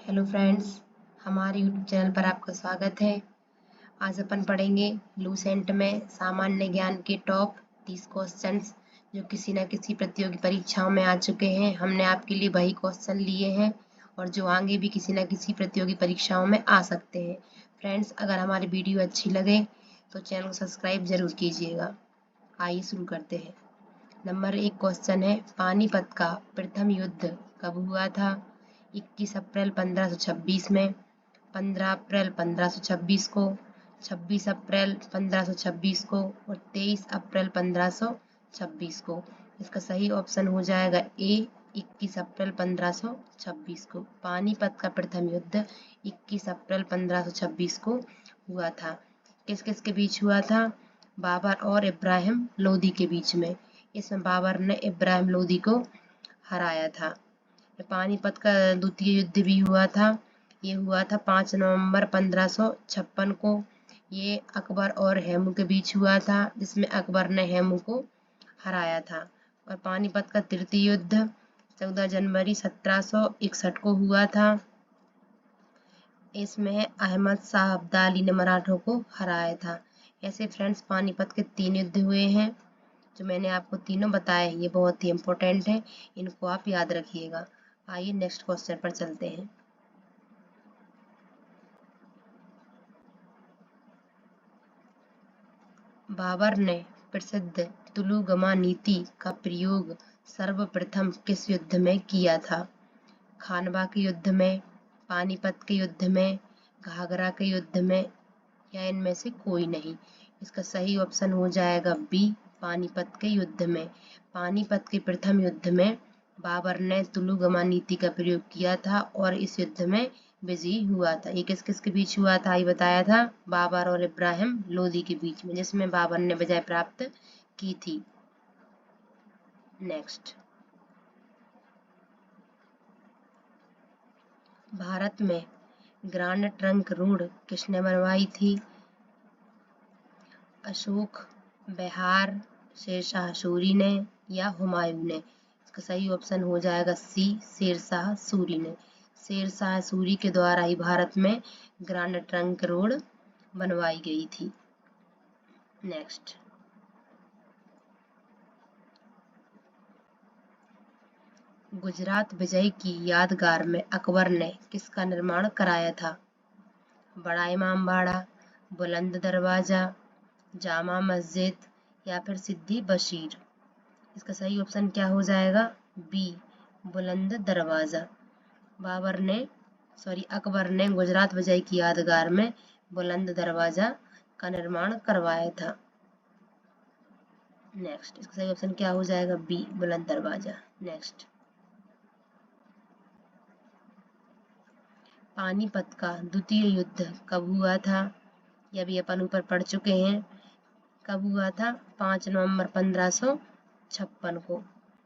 Hello friends, हमारे YouTube channel पर आपका स्वागत है। आज अपन पढ़ेंगे लूसेंट में सामान्य ज्ञान के टॉप 30 क्वेश्चंस जो किसी न किसी प्रतियोगी परीक्षाओं में आ चुके हैं। हमने आपके लिए वही क्वेश्चन लिए हैं और जो आगे भी किसी न किसी प्रतियोगी परीक्षाओं में आ सकते हैं। फ्रेंड्स, अगर हमारी वीडियो अच्छी लगे तो चैनल को सब्सक्राइब जरूर कीजिएगा। आइए शुरू करते हैं। नंबर 1 क्वेश्चन है, पानीपत का प्रथम युद्ध कब हुआ था? 21 अप्रैल 1526 में, 15 अप्रैल 1526 को, 26 अप्रैल 1526 को और 23 अप्रैल 1526 को। इसका सही ऑप्शन हो जाएगा ए, 21 अप्रैल 1526 को। पानीपत का प्रथम युद्ध 21 अप्रैल 1526 को हुआ था। किस किस के बीच हुआ था? बाबर और इब्राहिम लोदी के बीच में। इसमें बाबर ने इब्राहिम लोदी को हराया था। पानीपत का द्वितीय युद्ध भी हुआ था। ये हुआ था 5 नवंबर 1556 को। ये अकबर और हेमू के बीच हुआ था, जिसमें अकबर ने हेमू को हराया था। और पानीपत का तृतीय युद्ध 14 जनवरी 1761 को हुआ था। इसमें अहमद शाह अब्दाली ने मराठों को हराया था। ऐसे फ्रेंड्स, पानीपत के 3 युद्ध हुए हैं जो मैंने आपको तीनों बताए। ये बहुत ही इम्पोर्टेंट है, इनको आप याद रखिएगा। आइए नेक्स्ट क्वेश्चन पर चलते हैं। बाबर ने प्रसिद्ध तुलुगमा नीति का प्रयोग सर्वप्रथम किस युद्ध में किया था? खानवा के युद्ध में, पानीपत के युद्ध में, घाघरा के युद्ध में या इनमें से कोई नहीं। इसका सही ऑप्शन हो जाएगा बी, पानीपत के युद्ध में। पानीपत के प्रथम युद्ध में बाबर ने तुलुगमा नीति का प्रयोग किया था और इस युद्ध में विजयी हुआ था। ये किस किस के बीच हुआ था? ये बताया था बाबर और इब्राहिम लोदी के बीच में, जिसमें बाबर ने विजय प्राप्त की थी। नेक्स्ट, भारत में ग्रांड ट्रंक रोड किसने बनवाई थी? अशोक, बिहार, शेरशाह सूरी ने या हुमायूं ने? इसका सही ऑप्शन हो जाएगा सी, शेरशाह सूरी ने। शेरशाह सूरी के द्वारा ही भारत में ग्रांड ट्रंक रोड बनवाई गई थी। नेक्स्ट, गुजरात विजय की यादगार में अकबर ने किसका निर्माण कराया था? बड़ा इमामबाड़ा, बुलंद दरवाजा, जामा मस्जिद या फिर सिद्दी बशीर? इसका सही ऑप्शन क्या हो जाएगा? बी, बुलंद दरवाजा। अकबर ने गुजरात विजय की यादगार में बुलंद दरवाजा का निर्माण करवाया था। नेक्स्ट, इसका सही ऑप्शन क्या हो जाएगा? बी, बुलंद दरवाजा। नेक्स्ट, पानीपत का द्वितीय युद्ध कब हुआ था? यह भी अपन ऊपर पढ़ चुके हैं। कब हुआ था? 5 नवंबर 1556 को।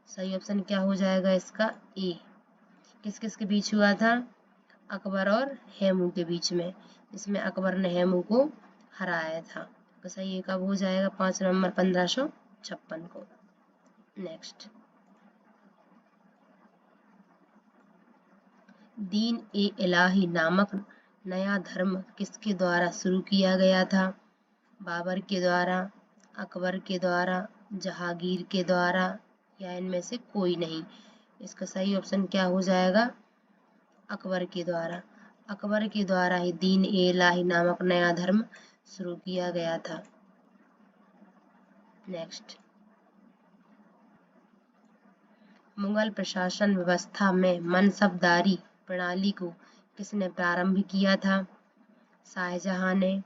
सही ऑप्शन क्या हो जाएगा इसका? ए। किस किस के बीच हुआ था? अकबर और हेमू के बीच में, जिसमें अकबर ने हेमू को हराया था। तो सही कब हो जाएगा? 5 नवंबर 1556 को। नेक्स्ट, दीन ए इलाही नामक नया धर्म किसके द्वारा शुरू किया गया था? बाबर के द्वारा, अकबर के द्वारा, जहांगीर के द्वारा या इनमें से कोई नहीं। इसका सही ऑप्शन क्या हो जाएगा? अकबर के द्वारा। अकबर के द्वारा ही दीन ए इलाही नामक नया धर्म शुरू किया गया था। नेक्स्ट, मुगल प्रशासन व्यवस्था में मनसबदारी प्रणाली को किसने प्रारंभ किया था? शाहजहां ने,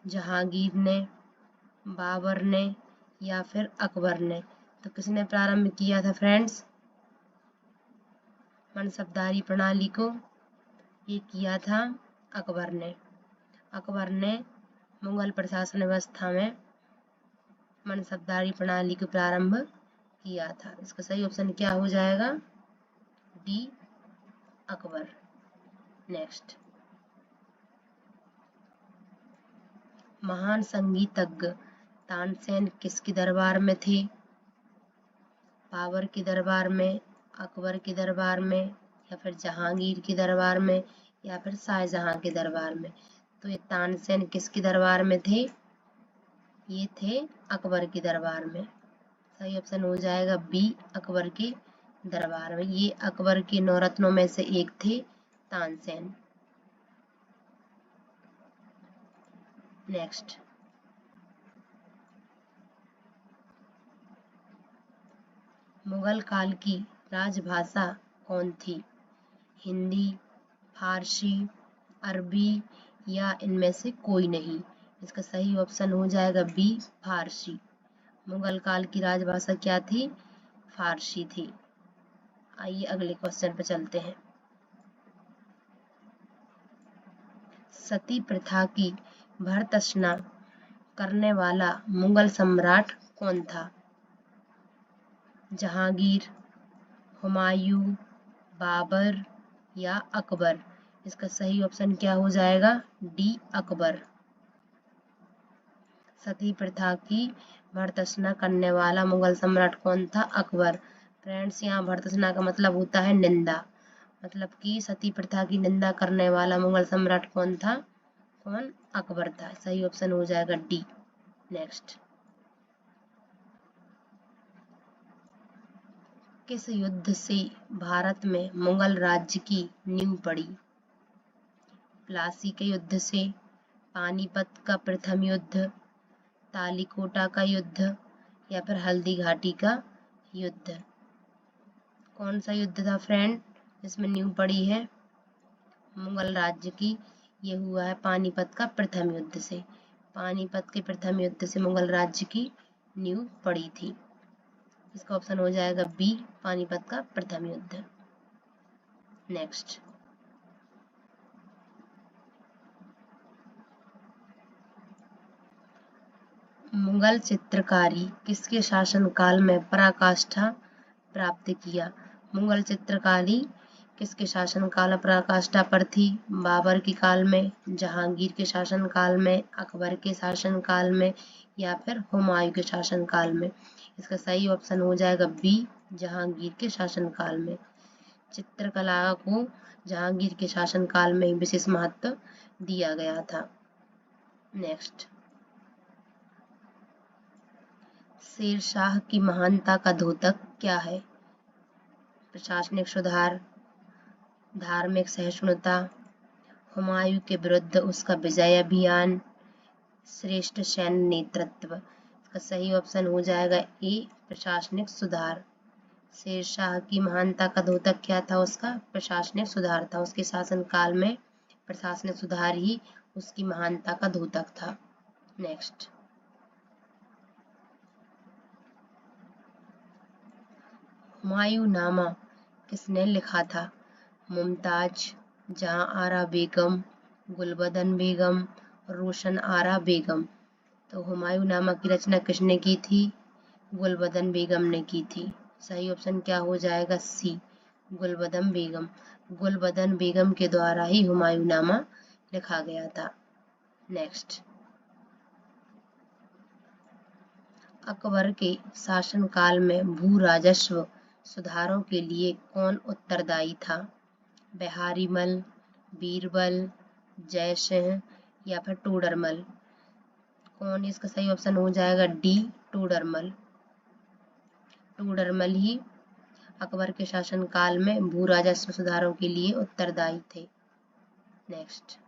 जहांगीर ने, बाबर ने या फिर अकबर ने? तो किसने प्रारंभ किया था फ्रेंड्स मनसबदारी प्रणाली को? ये किया था अकबर ने। अकबर ने मुगल प्रशासन व्यवस्था में मनसबदारी प्रणाली को प्रारंभ किया था। इसका सही ऑप्शन क्या हो जाएगा? डी, अकबर। नेक्स्ट, महान संगीतज्ञ तानसेन किसके दरबार में थे? बाबर के दरबार में, अकबर के दरबार में या फिर जहांगीर के दरबार में या फिर शाहजहां के दरबार में। तो ये तानसेन किसके दरबार में थे? ये थे अकबर के दरबार में। सही ऑप्शन हो जाएगा बी, अकबर के दरबार में। ये अकबर के नौरत्नों में से एक थे तानसेन। नेक्स्ट, मुगल काल की राजभाषा कौन थी? हिंदी, फारसी, अरबी या इनमें से कोई नहीं। इसका सही ऑप्शन हो जाएगा बी, फारसी। मुगल काल की राजभाषा क्या थी? फारसी थी। आइए अगले क्वेश्चन पे चलते हैं। सती प्रथा की भर्त्सना करने वाला मुगल सम्राट कौन था? जहांगीर, हुमायूं, बाबर या अकबर। इसका सही ऑप्शन क्या हो जाएगा? डी, अकबर। सती प्रथा की भर्त्सना करने वाला मुगल सम्राट कौन था? अकबर। फ्रेंड्स, यहाँ भर्त्सना का मतलब होता है निंदा, मतलब कि सती प्रथा की निंदा करने वाला मुगल सम्राट कौन था? कौन? अकबर था। सही ऑप्शन हो जाएगा डी। नेक्स्ट, किस युद्ध से भारत में मुगल राज्य की नींव पड़ी? प्लासी के युद्ध से, पानीपत का प्रथम युद्ध, तालिकोटा का युद्ध या फिर हल्दी घाटी का युद्ध। कौन सा युद्ध था फ्रेंड जिसमें नींव पड़ी है मुगल राज्य की? ये हुआ है पानीपत का प्रथम युद्ध से। पानीपत के प्रथम युद्ध से मुगल राज्य की नींव पड़ी थी। इसका ऑप्शन हो जाएगा बी, पानीपत का प्रथम युद्ध। नेक्स्ट, मुगल चित्रकारी किसके शासनकाल में पराकाष्ठा प्राप्त किया? मुगल चित्रकारी किसके शासनकाल में पराकाष्ठा पर थी? बाबर के काल में, जहांगीर के शासनकाल में, अकबर के शासनकाल में या फिर हुमायूं के शासनकाल में। इसका सही ऑप्शन हो जाएगा बी, जहांगीर के शासनकाल में। चित्रकला को जहांगीर के शासनकाल में विशेष महत्व दिया गया था। नेक्स्ट, शेरशाह की महानता का द्योतक क्या है? प्रशासनिक सुधार, धार्मिक सहिष्णुता, हुमायूं के विरुद्ध उसका विजय अभियान, श्रेष्ठ सैन्य नेतृत्व। इसका सही ऑप्शन हो जाएगा ए, प्रशासनिक सुधार। शेरशाह की महानता का द्योतक क्या था? उसका प्रशासनिक सुधार था। उसके शासनकाल में प्रशासनिक सुधार ही उसकी महानता का द्योतक था। नेक्स्ट, हुमायूंनामा किसने लिखा था? मुमताज, जहां आरा बेगम, गुलबदन बेगम, रोशन आरा बेगम। तो हुमायूंनामा की रचना किसने की थी? गुलबदन बेगम ने की थी। सही ऑप्शन क्या हो जाएगा? सी, गुलबदन बेगम। गुलबदन बेगम के द्वारा ही हुमायूंनामा लिखा गया था। नेक्स्ट, अकबर के शासनकाल में भू राजस्व सुधारों के लिए कौन उत्तरदायी था? बिहारीमल, बीरबल, जयसिंह या फिर टोडरमल। कौन? इसका सही ऑप्शन हो जाएगा डी, टोडरमल। टोडरमल ही अकबर के शासनकाल में भू राजस्व सुधारों के लिए उत्तरदायी थे। नेक्स्ट,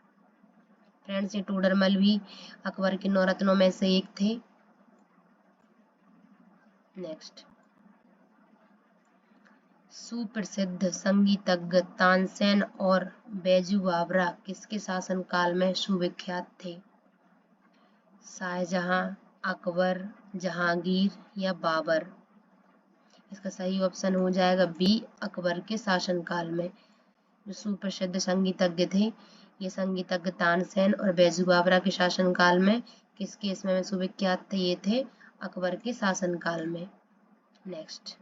फ्रेंड्स, ये टोडरमल भी अकबर के नौरत्नों में से एक थे। नेक्स्ट, सुप्रसिद्ध संगीतज्ञ तानसेन और बैजू बावरा किसके शासनकाल में सुविख्यात थे? शाहजहां, अकबर, जहांगीर या बाबर। इसका सही ऑप्शन हो जाएगा बी, अकबर के शासनकाल में। जो सुप्रसिद्ध संगीतज्ञ थे, ये संगीतज्ञ तानसेन और बैजू बावरा के शासनकाल में किसके इसमें में सुविख्यात थे? ये थे अकबर के शासनकाल में। नेक्स्ट,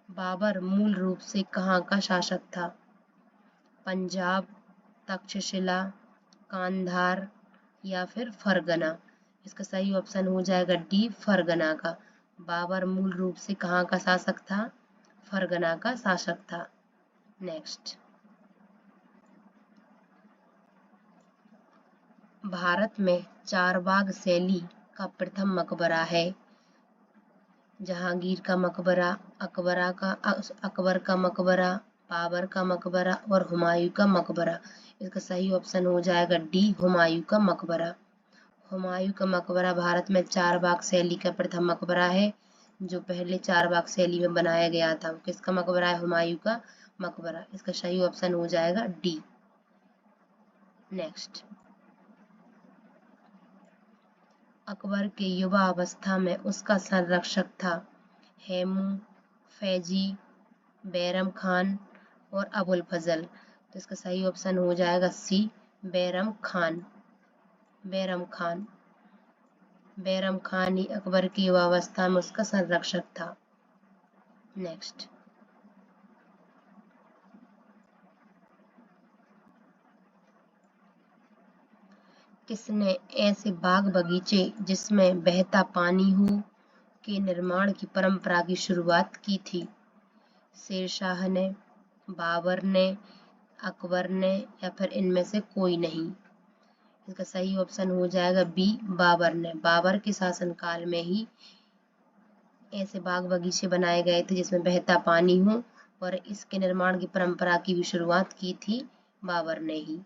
बाबर मूल रूप से कहाँ का शासक था? पंजाब, तक्षशिला, कांधार या फिर फरगना। इसका सही ऑप्शन हो जाएगा डी, फरगना का। बाबर मूल रूप से कहाँ का शासक था? फरगना का शासक था। नेक्स्ट, भारत में चारबाग शैली का प्रथम मकबरा है। जहांगीर का मकबरा, अकबर का मकबरा, बाबर का मकबरा और हुमायूं का मकबरा। इसका सही ऑप्शन हो जाएगा डी, हुमायूं का मकबरा। हुमायूं का मकबरा भारत में चारबाग शैली का प्रथम मकबरा है, जो पहले चारबाग शैली में बनाया गया था। किसका मकबरा है? हुमायूं का मकबरा। इसका सही ऑप्शन हो जाएगा डी। नेक्स्ट, अकबर के युवा अवस्था में उसका संरक्षक था हेमू, फैजी, बैरम खान और अबुल फजल। तो इसका सही ऑप्शन हो जाएगा सी, बैरम खान। बैरम खान, बैरम खान ही अकबर की युवावस्था में उसका संरक्षक था। नेक्स्ट, किसने ऐसे बाग बगीचे जिसमें बहता पानी हो के निर्माण की परंपरा की शुरुआत की थी? शेरशाह ने, बाबर ने, अकबर ने या फिर इनमें से कोई नहीं? इसका सही ऑप्शन हो जाएगा बी, बाबर ने। बाबर के शासनकाल में ही ऐसे बाग बगीचे बनाए गए थे जिसमें बहता पानी हो, और इसके निर्माण की परंपरा की भी शुरुआत की थी बाबर ने ही।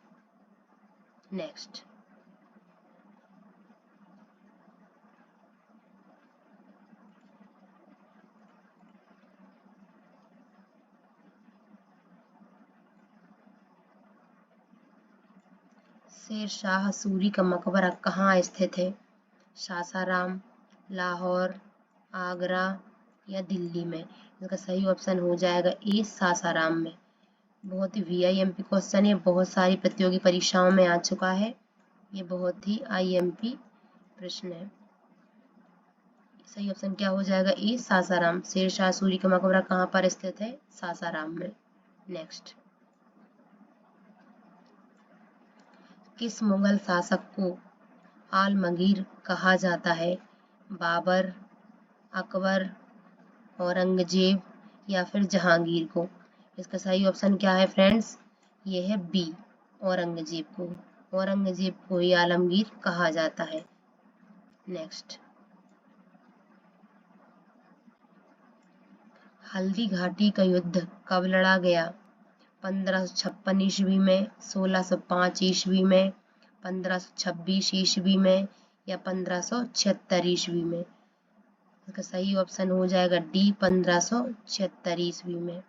नेक्स्ट, शेर शाह सूरी का मकबरा कहाँ स्थित है? सासाराम, लाहौर, आगरा या दिल्ली में? इसका सही ऑप्शन हो जाएगा ए, सासाराम में। बहुत ही VIMP क्वेश्चन है, बहुत सारी प्रतियोगी परीक्षाओं में आ चुका है। ये बहुत ही IMP प्रश्न है। सही ऑप्शन क्या हो जाएगा? ए, सासाराम। शेर शाह सूरी का मकबरा कहाँ पर स्थित है? सासाराम में। नेक्स्ट, किस मुगल शासक को आलमगीर कहा जाता है? बाबर, अकबर, औरंगजेब या फिर जहांगीर को? इसका सही ऑप्शन क्या है फ्रेंड्स? ये है बी, औरंगजेब को। औरंगजेब को ही आलमगीर कहा जाता है। नेक्स्ट, हल्दी घाटी का युद्ध कब लड़ा गया? 1556 ईस्वी में, 1605 ईस्वी में, 1526 ईस्वी में या 1576 ईस्वी में? इसका सही ऑप्शन हो जाएगा डी, 1576 ईस्वी में।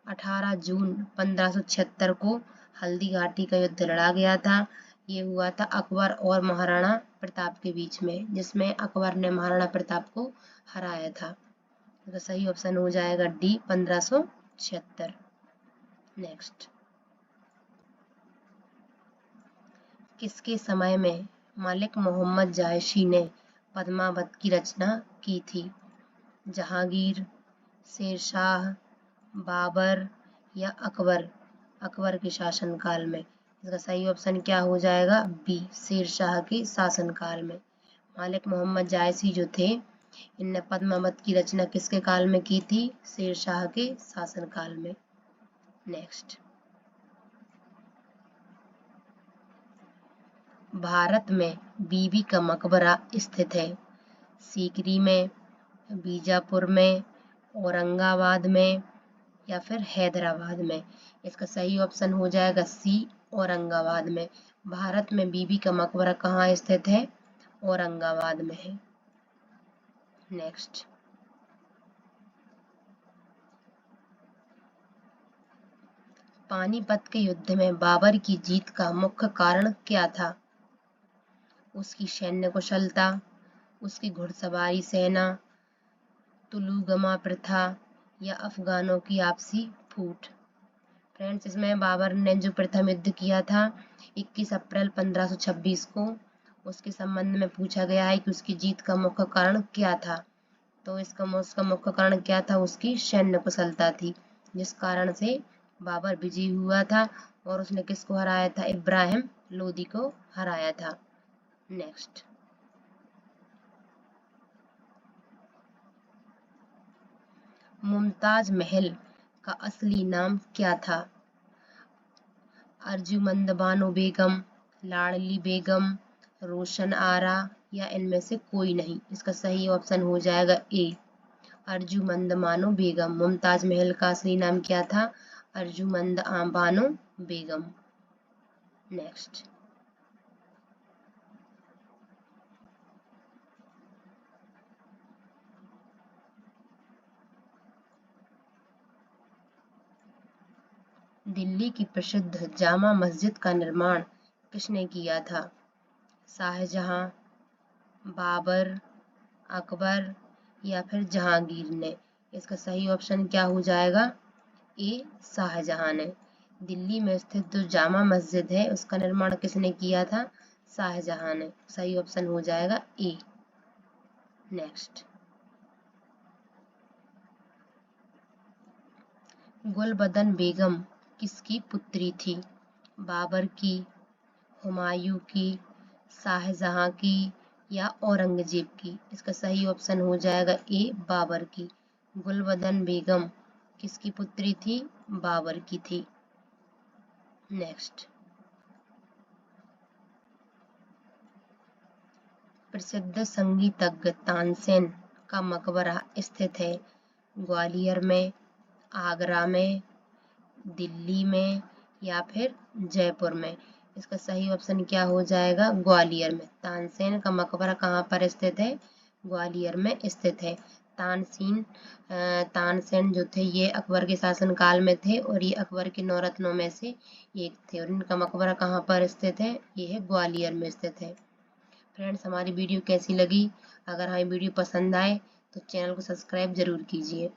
18 जून 1576 को हल्दी घाटी का युद्ध लड़ा गया था। ये हुआ था अकबर और महाराणा प्रताप के बीच में, जिसमें अकबर ने महाराणा प्रताप को हराया था। तो सही ऑप्शन हो जाएगा डी, 1576। नेक्स्ट, किसके समय में मलिक मोहम्मद जायसी ने पद्मावत की रचना की थी? जहांगीर, शेरशाह, बाबर या अकबर? अकबर के शासनकाल में। इसका सही ऑप्शन क्या हो जाएगा? बी, शेरशाह के शासनकाल में। मलिक मोहम्मद जायसी जो थे, इनने पद्मावत की रचना किसके काल में की थी? शेरशाह के शासनकाल में। नेक्स्ट, भारत में बीबी का मकबरा स्थित है? सीकरी में, बीजापुर में, औरंगाबाद में या फिर हैदराबाद में? इसका सही ऑप्शन हो जाएगा सी, औरंगाबाद में। भारत में बीबी का मकबरा कहाँ स्थित है? औरंगाबाद में है। नेक्स्ट, पानीपत के युद्ध में बाबर की जीत का मुख्य कारण क्या था? उसकी सैन्य कुशलता, उसकी घुड़सवारी सेना, तुलुगमा प्रथा या अफगानों की आपसी फूट? फ्रेंड्स, इसमें बाबर ने जो प्रथम युद्ध किया था 21 अप्रैल 1526 को, उसके संबंध में पूछा गया है कि उसकी जीत का मुख्य कारण क्या था। तो उसका मुख्य कारण क्या था? उसकी सैन्य कुशलता थी, जिस कारण से बाबर विजयी हुआ था और उसने किसको हराया था? इब्राहिम लोदी को हराया था। नेक्स्ट, मुमताज महल का असली नाम क्या था? अर्जुमंद बानो बेगम, लाडली बेगम, रोशन आरा या इनमें से कोई नहीं। इसका सही ऑप्शन हो जाएगा ए, अर्जुमंद बानो बेगम। मुमताज महल का असली नाम क्या था? अर्जुमंद बानो बेगम। नेक्स्ट, दिल्ली की प्रसिद्ध जामा मस्जिद का निर्माण किसने किया था? शाहजहां, बाबर, अकबर या फिर जहांगीर ने? इसका सही ऑप्शन क्या हो जाएगा? ए, शाहजहां ने। दिल्ली में स्थित जो जामा मस्जिद है उसका निर्माण किसने किया था? शाहजहां ने। सही ऑप्शन हो जाएगा ए। नेक्स्ट, गुलबदन बेगम किसकी पुत्री थी? बाबर की, हुमायूं की, शाहजहां की या औरंगजेब की? इसका सही ऑप्शन हो जाएगा ए, बाबर की। गुलबदन बेगम किसकी पुत्री थी? बाबर की थी। नेक्स्ट, प्रसिद्ध संगीतज्ञ तानसेन का मकबरा स्थित है ग्वालियर में, आगरा में, दिल्ली में या फिर जयपुर में? इसका सही ऑप्शन क्या हो जाएगा? ग्वालियर में। तानसेन का मकबरा कहाँ पर स्थित है? ग्वालियर में स्थित है। तानसेन जो थे ये अकबर के शासनकाल में थे और ये अकबर के 9 रत्नों में से एक थे और इनका मकबरा कहाँ पर स्थित है? ये है ग्वालियर में स्थित है। फ्रेंड्स, हमारी वीडियो कैसी लगी? अगर हमें वीडियो पसंद आए तो चैनल को सब्सक्राइब जरूर कीजिए।